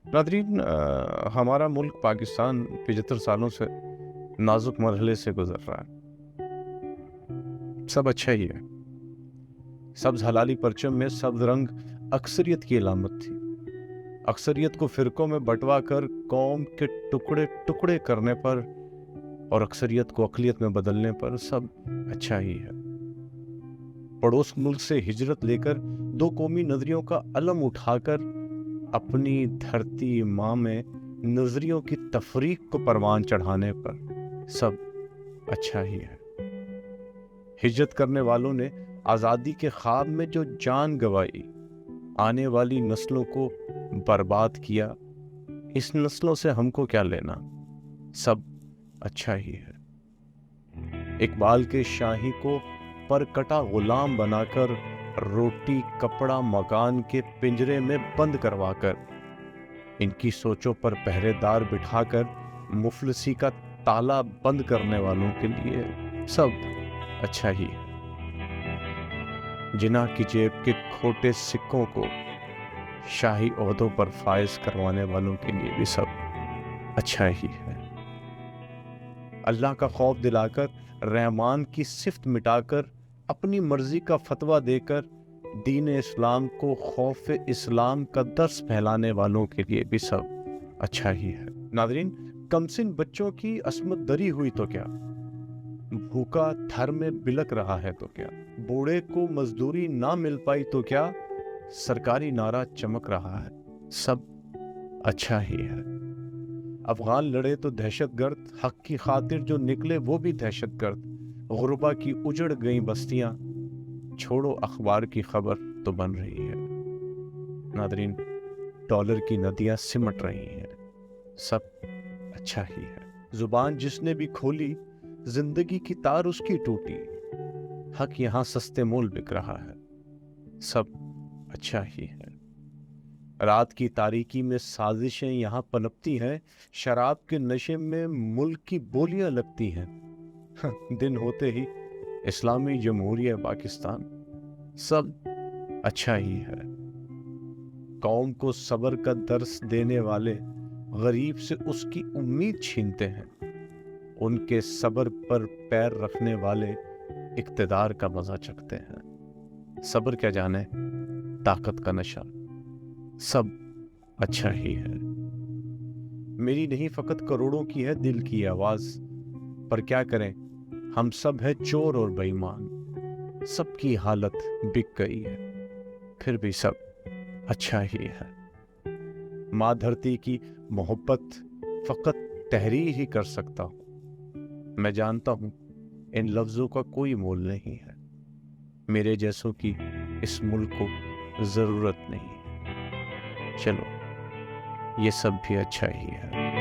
Nadreen, हमारा मुल्क पाकिस्तान 75 सालों से नाजुक मरहले से गुजर रहा है। सब अच्छा ही है। सब्ज हलाली परचम में सब्ज रंग अक्सरियत की अलामत थी। अक्सरियत को फिरकों में बंटवा कर कौम के टुकड़े टुकड़े करने पर और अक्सरियत को अक़लियत में बदलने पर सब अच्छा ही है। पड़ोस मुल्क से हिजरत लेकर दो कौमी नजरियों का अलम उठाकर अपनी धरती माँ में नजरियों की तफरीक को परवान चढ़ाने पर सब अच्छा ही है। हिजरत करने वालों ने आज़ादी के ख्वाब में जो जान गंवाई, आने वाली नस्लों को बर्बाद किया, इस नस्लों से हमको क्या लेना, सब अच्छा ही है। इकबाल के शाही को परकटा गुलाम बनाकर रोटी कपड़ा मकान के पिंजरे में बंद करवाकर इनकी सोचों पर पहरेदार बिठाकर मुफलिसी का ताला बंद करने वालों के लिए सब अच्छा ही है। जिन्ना की जेब के खोटे सिक्कों को शाही ओहदों पर फायज करवाने वालों के लिए भी सब अच्छा ही है। अल्लाह का खौफ दिलाकर, रहमान की सिफ्त मिटाकर, अपनी मर्जी का फतवा देकर दीन इस्लाम को खौफ इस्लाम का दर्स फैलाने वालों के लिए भी सब अच्छा ही है। नादरीन, कमसिन बच्चों की अस्मत दरी हुई तो क्या, भूखा थर में बिलक रहा है तो क्या, बूढ़े को मजदूरी ना मिल पाई तो क्या, सरकारी नारा चमक रहा है, सब अच्छा ही है। अफगान लड़े तो दहशतगर्द, हक की खातिर जो निकले वो भी दहशतगर्द, गुरबा की उजड़ गई बस्तियां, छोड़ो अखबार की खबर तो बन रही है। नादरीन, डॉलर की नदियां सिमट रही हैं, सब अच्छा ही है। जुबान जिसने भी खोली, जिंदगी की तार उसकी टूटी, हक यहाँ सस्ते मोल बिक रहा है, सब अच्छा ही है। रात की तारीकी में साजिशें यहाँ पनपती हैं, शराब के नशे में मुल्क की बोलियां लगती हैं। दिन होते ही इस्लामी जमहूरिया पाकिस्तान, सब अच्छा ही है। कौम को सब्र का दर्स देने वाले गरीब से उसकी उम्मीद छीनते हैं, उनके सब्र पर पैर रखने वाले इक्तदार का मजा चखते हैं। सब्र क्या जाने ताकत का नशा, सब अच्छा ही है। मेरी नहीं फकत करोड़ों की है दिल की आवाज, पर क्या करें हम सब है चोर और बेईमान, सबकी हालत बिक गई है, फिर भी सब अच्छा ही है। माँ धरती की मोहब्बत फकत तहरीर ही कर सकता हूँ। मैं जानता हूँ इन लफ्जों का कोई मोल नहीं है, मेरे जैसों की इस मुल्क को जरूरत नहीं। चलो, ये सब भी अच्छा ही है।